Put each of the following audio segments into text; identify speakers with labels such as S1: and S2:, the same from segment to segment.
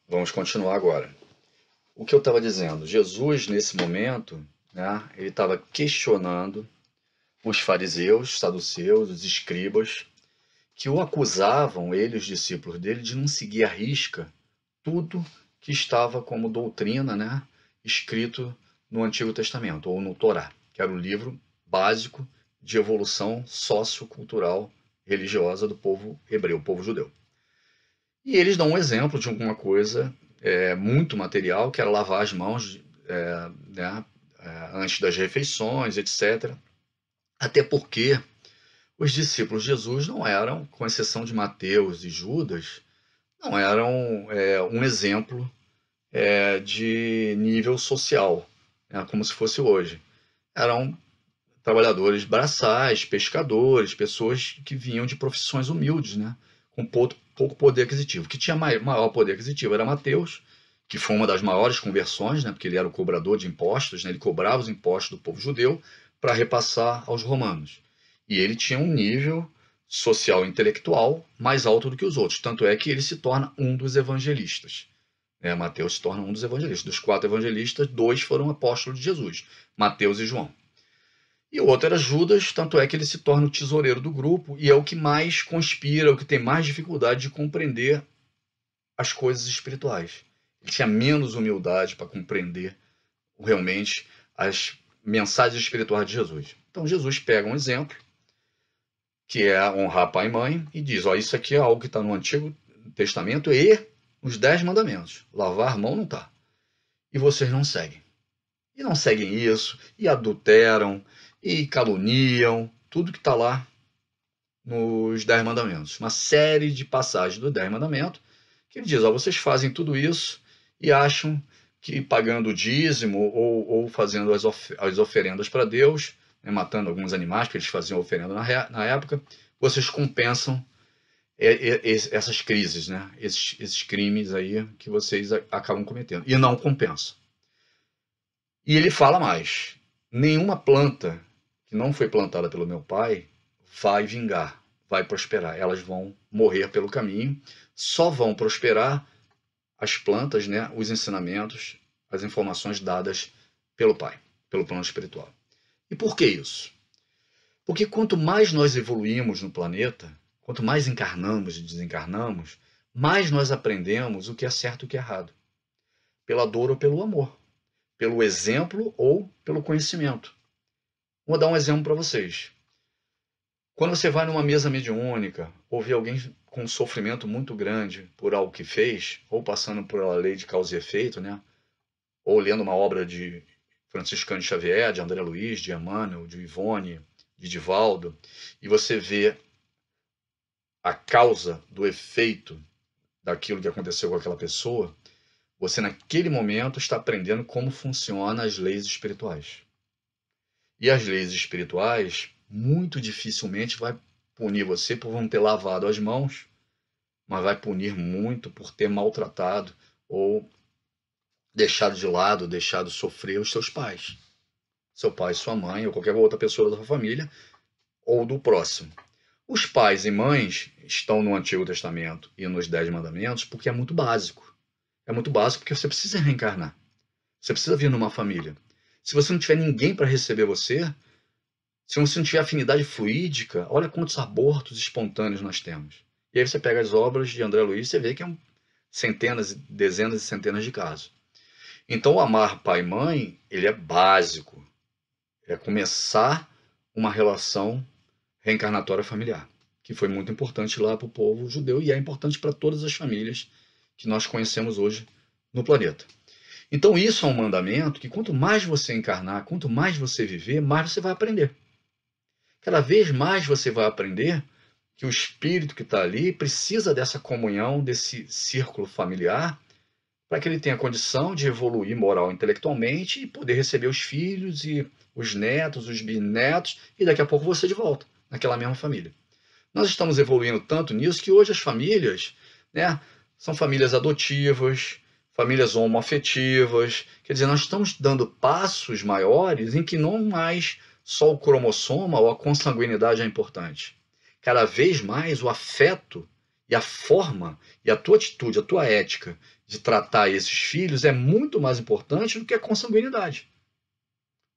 S1: Vamos continuar agora. O que eu estava dizendo, Jesus nesse momento, né, ele estava questionando os fariseus, os saduceus, os escribas, que o acusavam, ele e os discípulos dele, de não seguir à risca tudo que estava como doutrina, né, escrito no Antigo Testamento, ou no Torá, que era o livro básico de evolução sociocultural religiosa do povo hebreu, o povo judeu. E eles dão um exemplo de alguma coisa muito material, que era lavar as mãos né, antes das refeições, etc. Até porque os discípulos de Jesus não eram, com exceção de Mateus e Judas, não eram um exemplo de nível social, né, como se fosse hoje. Eram trabalhadores braçais, pescadores, pessoas que vinham de profissões humildes, né, com pouco poder aquisitivo. O que tinha maior poder aquisitivo era Mateus, que foi uma das maiores conversões, né, porque ele era o cobrador de impostos, né, ele cobrava os impostos do povo judeu para repassar aos romanos. E ele tinha um nível social e intelectual mais alto do que os outros. Tanto é que ele se torna um dos evangelistas. Mateus se torna um dos evangelistas. Dos 4 evangelistas, 2 foram apóstolos de Jesus, Mateus e João. E o outro era Judas, tanto é que ele se torna o tesoureiro do grupo e é o que mais conspira, o que tem mais dificuldade de compreender as coisas espirituais. Ele tinha menos humildade para compreender realmente as mensagens espirituais de Jesus. Então Jesus pega um exemplo, que é honrar pai e mãe, e diz, isso aqui é algo que está no Antigo Testamento e nos 10 mandamentos. Lavar a mão não está. E vocês não seguem. E não seguem isso, e adulteram, e caluniam, tudo que está lá nos 10 mandamentos. Uma série de passagens dos 10 mandamentos, que ele diz, vocês fazem tudo isso e acham que pagando o dízimo ou fazendo as oferendas para Deus, né, matando alguns animais, que eles faziam oferenda na época, vocês compensam essas crises, né? Esses crimes aí que vocês acabam cometendo. E não compensam. E ele fala mais: nenhuma planta que não foi plantada pelo meu pai vai vingar, vai prosperar. Elas vão morrer pelo caminho, só vão prosperar as plantas, né, os ensinamentos, as informações dadas pelo pai, pelo plano espiritual. E por que isso? Porque quanto mais nós evoluímos no planeta, quanto mais encarnamos e desencarnamos, mais nós aprendemos o que é certo e o que é errado. Pela dor ou pelo amor. Pelo exemplo ou pelo conhecimento. Vou dar um exemplo para vocês. Quando você vai numa mesa mediúnica, ou vê alguém com um sofrimento muito grande por algo que fez, ou passando por uma lei de causa e efeito, né? Ou lendo uma obra de Franciscano de Xavier, de André Luiz, de Emmanuel, de Ivone, de Divaldo, e você vê a causa do efeito daquilo que aconteceu com aquela pessoa, você naquele momento está aprendendo como funcionam as leis espirituais. E as leis espirituais muito dificilmente vai punir você por não ter lavado as mãos, mas vai punir muito por ter maltratado ou deixado de lado, deixado sofrer os seus pais. Seu pai, sua mãe ou qualquer outra pessoa da sua família ou do próximo. Os pais e mães estão no Antigo Testamento e nos 10 Mandamentos porque é muito básico. É muito básico porque você precisa reencarnar. Você precisa vir numa família. Se você não tiver ninguém para receber você, se você não tiver afinidade fluídica, olha quantos abortos espontâneos nós temos. E aí você pega as obras de André Luiz e você vê que é centenas, dezenas e centenas de casos. Então, o amar pai e mãe, ele é básico. É começar uma relação reencarnatória familiar, que foi muito importante lá para o povo judeu e é importante para todas as famílias que nós conhecemos hoje no planeta. Então, isso é um mandamento que quanto mais você encarnar, quanto mais você viver, mais você vai aprender. Cada vez mais você vai aprender que o espírito que está ali precisa dessa comunhão, desse círculo familiar, para que ele tenha condição de evoluir moral e intelectualmente e poder receber os filhos e os netos, os bisnetos, e daqui a pouco você de volta, naquela mesma família. Nós estamos evoluindo tanto nisso que hoje as famílias, né, são famílias adotivas, famílias homoafetivas, quer dizer, nós estamos dando passos maiores em que não mais só o cromossoma ou a consanguinidade é importante. Cada vez mais o afeto E a forma, e a tua atitude, a tua ética de tratar esses filhos é muito mais importante do que a consanguinidade.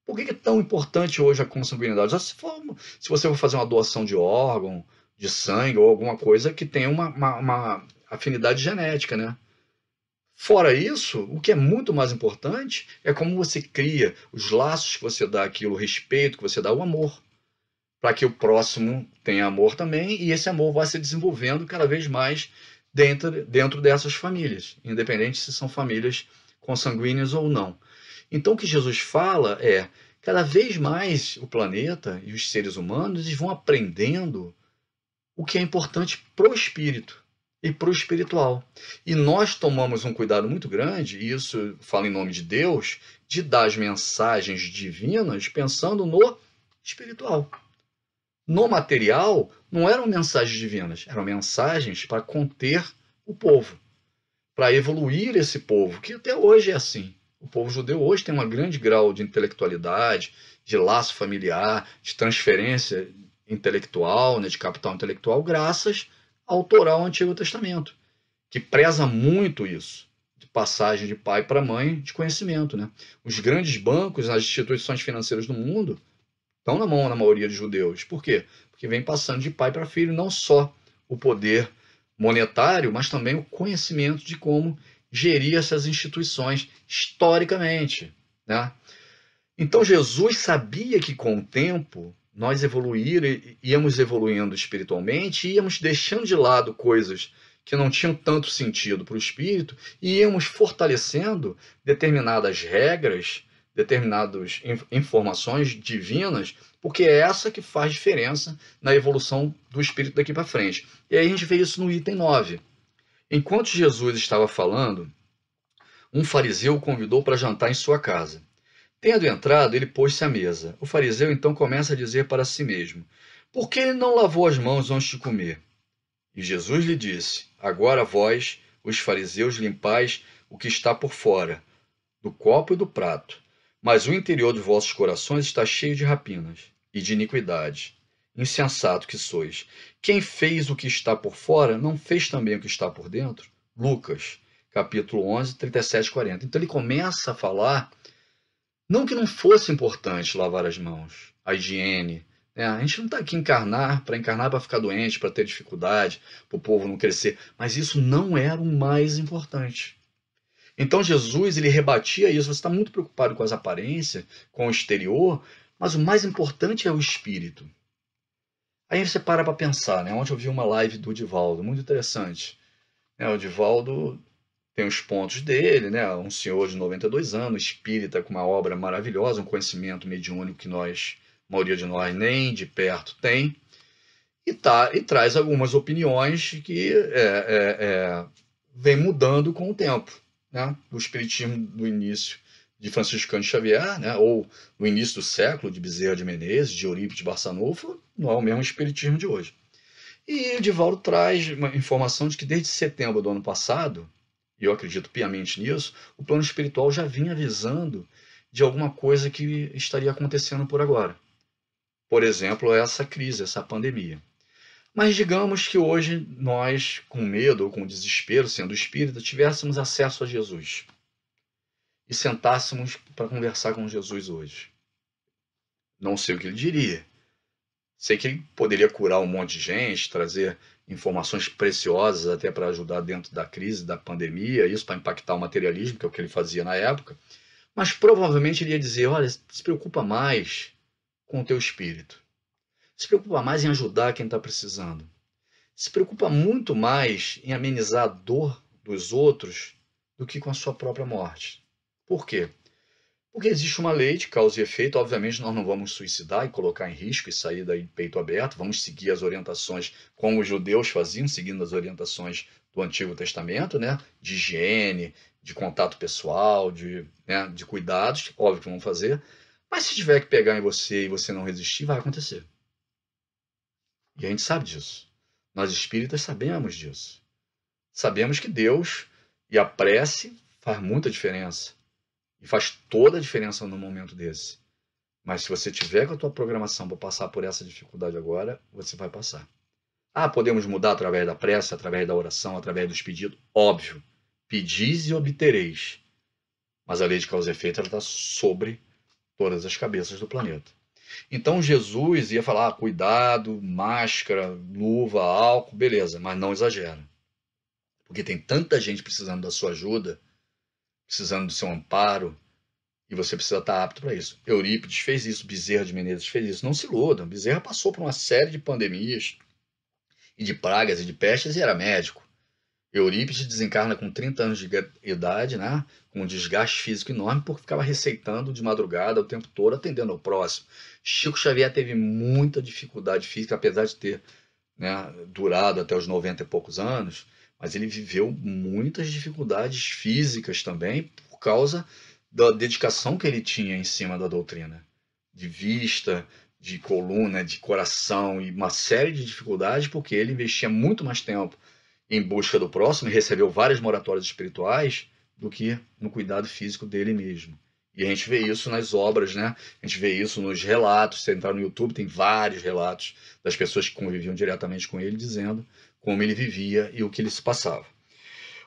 S1: Por que é tão importante hoje a consanguinidade? Se você for fazer uma doação de órgão, de sangue ou alguma coisa que tenha uma afinidade genética, né? Fora isso, o que é muito mais importante é como você cria os laços que você dá aquilo, o respeito que você dá, o amor, para que o próximo tenha amor também e esse amor vá se desenvolvendo cada vez mais dentro dessas famílias, independente se são famílias consanguíneas ou não. Então, o que Jesus fala é, cada vez mais o planeta e os seres humanos eles vão aprendendo o que é importante para o espírito e para o espiritual. E nós tomamos um cuidado muito grande, e isso fala em nome de Deus, de dar as mensagens divinas pensando no espiritual. No material, não eram mensagens divinas, eram mensagens para conter o povo, para evoluir esse povo, que até hoje é assim. O povo judeu hoje tem um grande grau de intelectualidade, de laço familiar, de transferência intelectual, né, de capital intelectual, graças ao Torá, ao Antigo Testamento, que preza muito isso, de passagem de pai para mãe de conhecimento. Né? Os grandes bancos, as instituições financeiras do mundo, estão na mão, na maioria de judeus. Por quê? Porque vem passando de pai para filho não só o poder monetário, mas também o conhecimento de como gerir essas instituições historicamente. Né? Então Jesus sabia que com o tempo nós íamos evoluindo espiritualmente, íamos deixando de lado coisas que não tinham tanto sentido para o espírito e íamos fortalecendo determinadas regras, determinadas informações divinas, porque é essa que faz diferença na evolução do espírito daqui para frente. E aí a gente vê isso no item 9. Enquanto Jesus estava falando, um fariseu o convidou para jantar em sua casa. Tendo entrado, ele pôs-se à mesa. O fariseu então começa a dizer para si mesmo: Por que ele não lavou as mãos antes de comer? E Jesus lhe disse: Agora vós, os fariseus, limpais o que está por fora, do copo e do prato. Mas o interior de vossos corações está cheio de rapinas e de iniquidade. Insensato que sois. Quem fez o que está por fora, não fez também o que está por dentro? Lucas, capítulo 11, 37 e 40. Então ele começa a falar, não que não fosse importante lavar as mãos, a higiene. Né? A gente não está aqui para encarnar para ficar doente, para ter dificuldade, para o povo não crescer. Mas isso não era o mais importante. Então Jesus ele rebatia isso. Você está muito preocupado com as aparências, com o exterior, mas o mais importante é o espírito. Aí você para pensar, né? Ontem eu vi uma live do Divaldo, muito interessante. O Divaldo tem os pontos dele, né? Um senhor de 92 anos, espírita, com uma obra maravilhosa, um conhecimento mediúnico que a maioria de nós nem de perto tem, e traz algumas opiniões que vem mudando com o tempo. Né? Do espiritismo do início de Franciscano Xavier, né? Ou no início do século, de Bezerra de Menezes, de Eurípides de Barçanufo, não é o mesmo espiritismo de hoje. E o Divaldo traz uma informação de que desde setembro do ano passado, e eu acredito piamente nisso, o plano espiritual já vinha avisando de alguma coisa que estaria acontecendo por agora. Por exemplo, essa crise, essa pandemia. Mas digamos que hoje nós, com medo ou com desespero, sendo espírita, tivéssemos acesso a Jesus e sentássemos para conversar com Jesus hoje. Não sei o que ele diria. Sei que ele poderia curar um monte de gente, trazer informações preciosas até para ajudar dentro da crise, da pandemia, isso para impactar o materialismo, que é o que ele fazia na época. Mas provavelmente ele ia dizer, olha, se preocupa mais com o teu espírito. Se preocupa mais em ajudar quem está precisando. Se preocupa muito mais em amenizar a dor dos outros do que com a sua própria morte. Por quê? Porque existe uma lei de causa e efeito. Obviamente nós não vamos suicidar e colocar em risco e sair daí de peito aberto. Vamos seguir as orientações como os judeus faziam, seguindo as orientações do Antigo Testamento, né? De higiene, de contato pessoal, de cuidados, óbvio que vamos fazer. Mas se tiver que pegar em você e você não resistir, vai acontecer. E a gente sabe disso. Nós espíritas sabemos disso. Sabemos que Deus e a prece faz muita diferença. E faz toda a diferença no momento desse. Mas se você tiver com a tua programação para passar por essa dificuldade agora, você vai passar. Ah, podemos mudar através da prece, através da oração, através dos pedidos? Óbvio. Pedis e obtereis. Mas a lei de causa e efeito está sobre todas as cabeças do planeta. Então Jesus ia falar, cuidado, máscara, luva, álcool, beleza, mas não exagera. Porque tem tanta gente precisando da sua ajuda, precisando do seu amparo, e você precisa estar apto para isso. Eurípides fez isso, Bezerra de Menezes fez isso. Não se iludam, Bezerra passou por uma série de pandemias, e de pragas e de pestes, e era médico. Eurípides desencarna com 30 anos de idade, né? Com um desgaste físico enorme, porque ficava receitando de madrugada o tempo todo, atendendo ao próximo. Chico Xavier teve muita dificuldade física, apesar de ter, né, durado até os 90 e poucos anos, mas ele viveu muitas dificuldades físicas também, por causa da dedicação que ele tinha em cima da doutrina, de vista, de coluna, de coração e uma série de dificuldades, porque ele investia muito mais tempo em busca do próximo e recebeu várias moratórias espirituais do que no cuidado físico dele mesmo. E a gente vê isso nas obras, né? A gente vê isso nos relatos. Se você entrar no YouTube, tem vários relatos das pessoas que conviviam diretamente com ele, dizendo como ele vivia e o que ele se passava.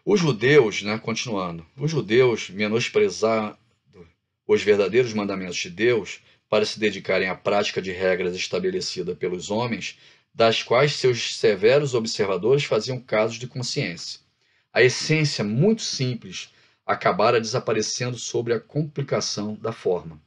S1: Os judeus, né, continuando, os judeus menosprezando os verdadeiros mandamentos de Deus para se dedicarem à prática de regras estabelecidas pelos homens, das quais seus severos observadores faziam casos de consciência. A essência, muito simples, acabara desaparecendo sobre a complicação da forma.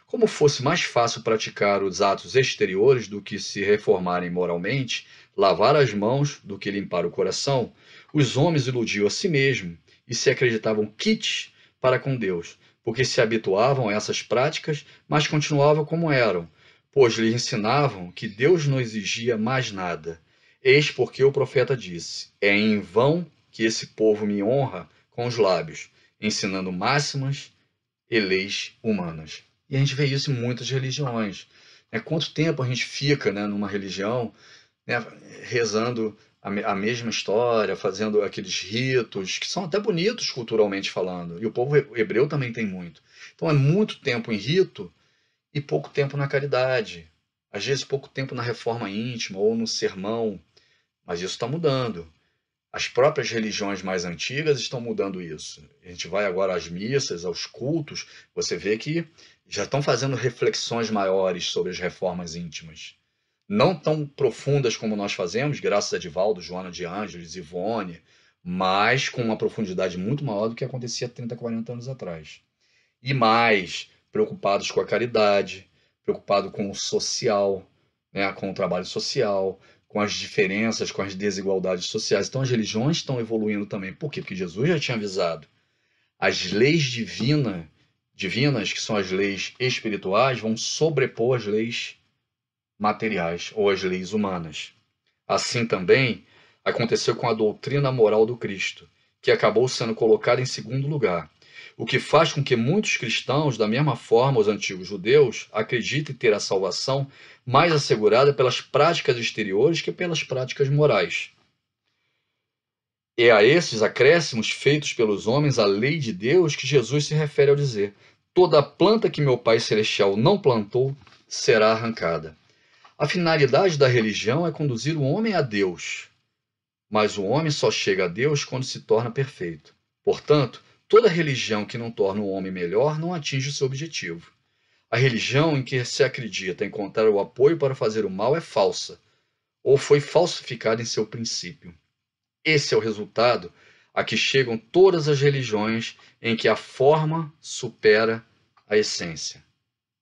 S1: Como fosse mais fácil praticar os atos exteriores do que se reformarem moralmente, lavar as mãos do que limpar o coração, os homens iludiam a si mesmos e se acreditavam quites para com Deus, porque se habituavam a essas práticas, mas continuavam como eram, pois lhe ensinavam que Deus não exigia mais nada. Eis porque o profeta disse: é em vão que esse povo me honra com os lábios, ensinando máximas e leis humanas. E a gente vê isso em muitas religiões. Quanto tempo a gente fica, né, numa religião, né, rezando a mesma história, fazendo aqueles ritos, que são até bonitos culturalmente falando. E o povo hebreu também tem muito. Então é muito tempo em rito e pouco tempo na caridade. Às vezes pouco tempo na reforma íntima ou no sermão. Mas isso está mudando. As próprias religiões mais antigas estão mudando isso. A gente vai agora às missas, aos cultos, você vê que já estão fazendo reflexões maiores sobre as reformas íntimas. Não tão profundas como nós fazemos, graças a Divaldo, Joana de Ângeles, Ivone, mas com uma profundidade muito maior do que acontecia 30, 40 anos atrás. E mais preocupados com a caridade, preocupado com o social, né, com o trabalho social, com as diferenças, com as desigualdades sociais. Então as religiões estão evoluindo também. Por quê? Porque Jesus já tinha avisado. As leis divinas, que são as leis espirituais, vão sobrepor as leis materiais ou as leis humanas. Assim também aconteceu com a doutrina moral do Cristo, que acabou sendo colocada em segundo lugar, o que faz com que muitos cristãos, da mesma forma os antigos judeus, acreditem ter a salvação mais assegurada pelas práticas exteriores que pelas práticas morais. É a esses acréscimos feitos pelos homens à lei de Deus que Jesus se refere ao dizer: toda planta que meu Pai Celestial não plantou será arrancada. A finalidade da religião é conduzir o homem a Deus, mas o homem só chega a Deus quando se torna perfeito. Portanto, toda religião que não torna o homem melhor não atinge o seu objetivo. A religião em que se acredita encontrar o apoio para fazer o mal é falsa, ou foi falsificada em seu princípio. Esse é o resultado a que chegam todas as religiões em que a forma supera a essência.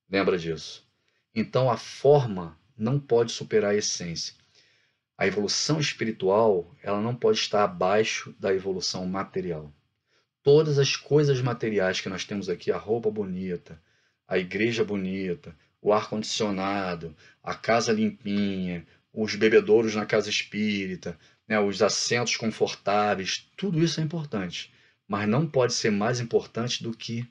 S1: Lembra disso? Então a forma não pode superar a essência. A evolução espiritual, ela não pode estar abaixo da evolução material. Todas as coisas materiais que nós temos aqui, a roupa bonita, a igreja bonita, o ar-condicionado, a casa limpinha, os bebedouros na casa espírita, né, os assentos confortáveis, tudo isso é importante, mas não pode ser mais importante do que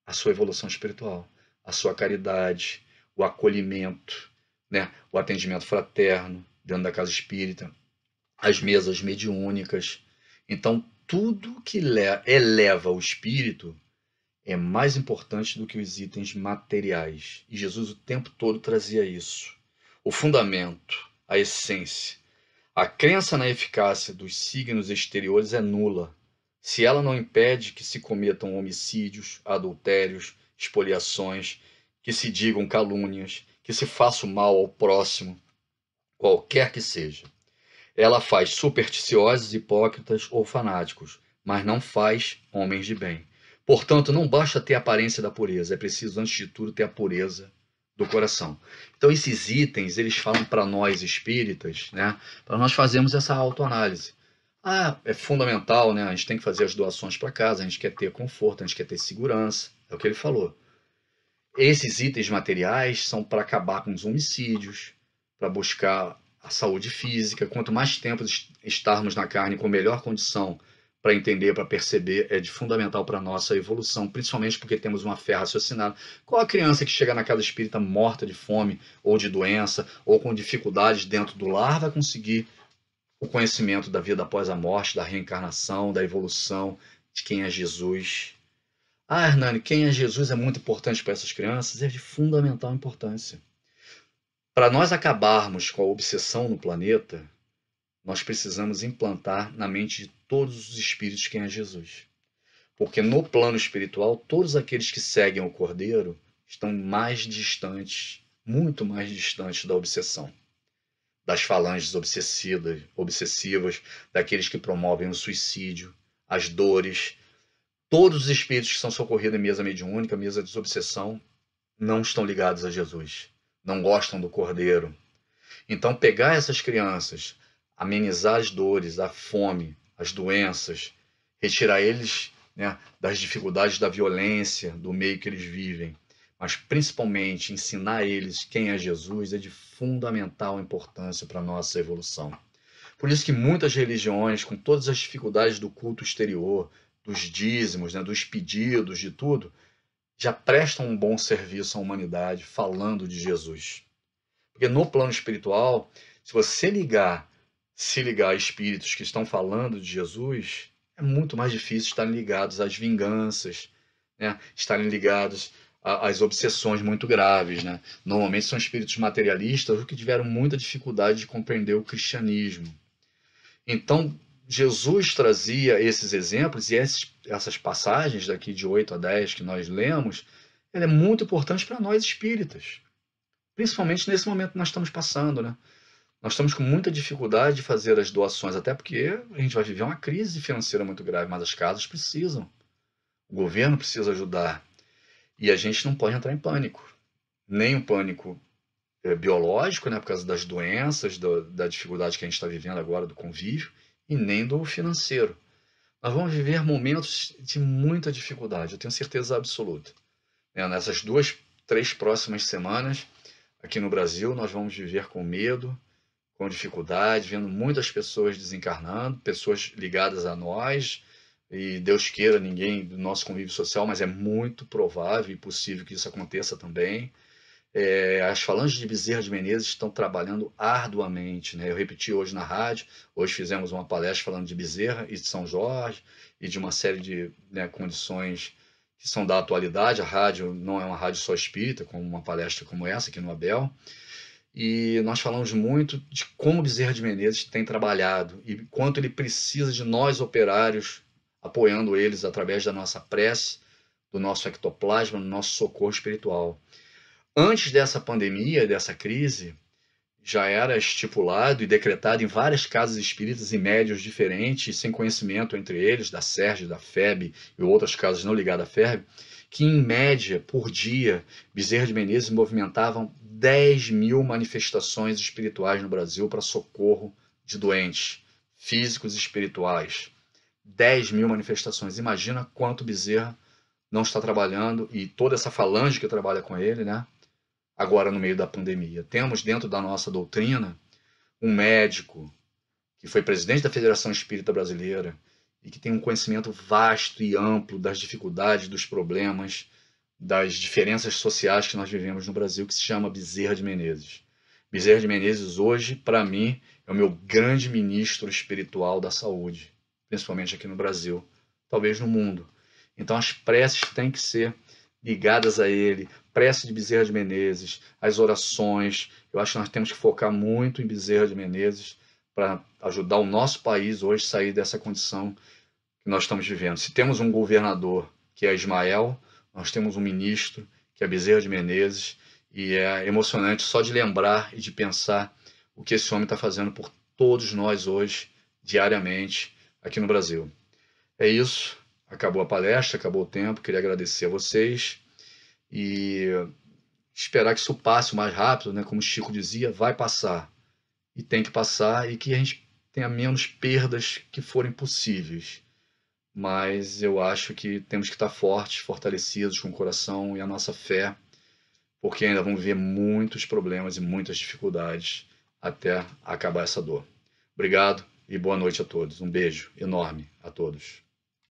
S1: a sua evolução espiritual, a sua caridade, o acolhimento, né, o atendimento fraterno dentro da casa espírita, as mesas mediúnicas. Então, tudo que eleva o espírito é mais importante do que os itens materiais. E Jesus o tempo todo trazia isso. O fundamento, a essência. A crença na eficácia dos signos exteriores é nula, se ela não impede que se cometam homicídios, adultérios, espoliações, que se digam calúnias, que se faça o mal ao próximo, qualquer que seja. Ela faz supersticiosos, hipócritas ou fanáticos, mas não faz homens de bem. Portanto, não basta ter a aparência da pureza, é preciso, antes de tudo, ter a pureza do coração. Então, esses itens, eles falam para nós espíritas, né, para nós fazermos essa autoanálise. É fundamental, né? A gente tem que fazer as doações para casa, a gente quer ter conforto, a gente quer ter segurança, é o que ele falou. Esses itens materiais são para acabar com os homicídios, para buscar a saúde física. Quanto mais tempo estarmos na carne com melhor condição para entender, para perceber, é de fundamental para a nossa evolução, principalmente porque temos uma fé raciocinada. Qual a criança que chega na casa espírita morta de fome, ou de doença, ou com dificuldades dentro do lar, vai conseguir o conhecimento da vida após a morte, da reencarnação, da evolução, de quem é Jesus? Hernani, quem é Jesus é muito importante para essas crianças, é de fundamental importância. Para nós acabarmos com a obsessão no planeta, nós precisamos implantar na mente de todos os espíritos quem é Jesus. Porque no plano espiritual, todos aqueles que seguem o Cordeiro estão mais distantes, muito mais distantes da obsessão, das falanges obsessivas, daqueles que promovem o suicídio, as dores. Todos os espíritos que são socorridos em mesa mediúnica, mesa de desobsessão, não estão ligados a Jesus, não gostam do Cordeiro. Então, pegar essas crianças, amenizar as dores, a fome, as doenças, retirar eles, né, das dificuldades da violência, do meio que eles vivem, mas principalmente ensinar eles quem é Jesus, é de fundamental importância para a nossa evolução. Por isso que muitas religiões, com todas as dificuldades do culto exterior, dos dízimos, né, dos pedidos, de tudo, já prestam um bom serviço à humanidade falando de Jesus. Porque no plano espiritual, se você se ligar a espíritos que estão falando de Jesus, é muito mais difícil estarem ligados às vinganças, né? Estarem ligados às obsessões muito graves. Né? Normalmente são espíritos materialistas que tiveram muita dificuldade de compreender o cristianismo. Então, Jesus trazia esses exemplos e essas passagens daqui de 8 a 10 que nós lemos, ela é muito importante para nós espíritas, principalmente nesse momento que nós estamos passando, né? Nós estamos com muita dificuldade de fazer as doações, até porque a gente vai viver uma crise financeira muito grave, mas as casas precisam, o governo precisa ajudar, e a gente não pode entrar em pânico, nem o pânico biológico, né, por causa das doenças, da dificuldade que a gente está vivendo agora, do convívio, e nem do financeiro. Nós vamos viver momentos de muita dificuldade, eu tenho certeza absoluta. Nessas 2, 3 próximas semanas, aqui no Brasil, nós vamos viver com medo, com dificuldade, vendo muitas pessoas desencarnando, pessoas ligadas a nós, e Deus queira, ninguém do nosso convívio social, mas é muito provável e possível que isso aconteça também. As falanges de Bezerra de Menezes estão trabalhando arduamente, né? Eu repeti hoje na rádio, hoje fizemos uma palestra falando de Bezerra e de São Jorge e de uma série de, né, condições que são da atualidade. A rádio não é uma rádio só espírita, como uma palestra como essa aqui no Abel, e nós falamos muito de como Bezerra de Menezes tem trabalhado e quanto ele precisa de nós operários, apoiando eles através da nossa prece, do nosso ectoplasma, do nosso socorro espiritual. Antes dessa pandemia, dessa crise, já era estipulado e decretado em várias casas espíritas e médios diferentes, sem conhecimento entre eles, da SERJ, da FEB e outras casas não ligadas à FEB, que em média, por dia, Bezerra de Menezes movimentavam 10 mil manifestações espirituais no Brasil para socorro de doentes físicos e espirituais. 10 mil manifestações. Imagina quanto Bezerra não está trabalhando e toda essa falange que trabalha com ele, né? Agora no meio da pandemia. Temos dentro da nossa doutrina um médico que foi presidente da Federação Espírita Brasileira e que tem um conhecimento vasto e amplo das dificuldades, dos problemas, das diferenças sociais que nós vivemos no Brasil, que se chama Bezerra de Menezes. Bezerra de Menezes hoje, para mim, é o meu grande ministro espiritual da saúde, principalmente aqui no Brasil, talvez no mundo. Então as preces têm que ser ligadas a ele, prece de Bezerra de Menezes, as orações. Eu acho que nós temos que focar muito em Bezerra de Menezes para ajudar o nosso país hoje a sair dessa condição que nós estamos vivendo. Se temos um governador que é Ismael, nós temos um ministro que é Bezerra de Menezes, e é emocionante só de lembrar e de pensar o que esse homem está fazendo por todos nós hoje, diariamente, aqui no Brasil. É isso, acabou a palestra, acabou o tempo, queria agradecer a vocês e esperar que isso passe o mais rápido, né? Como o Chico dizia, vai passar, e tem que passar, e que a gente tenha menos perdas que forem possíveis. Mas eu acho que temos que estar fortes, fortalecidos com o coração e a nossa fé, porque ainda vamos ver muitos problemas e muitas dificuldades até acabar essa dor. Obrigado e boa noite a todos. Um beijo enorme a todos.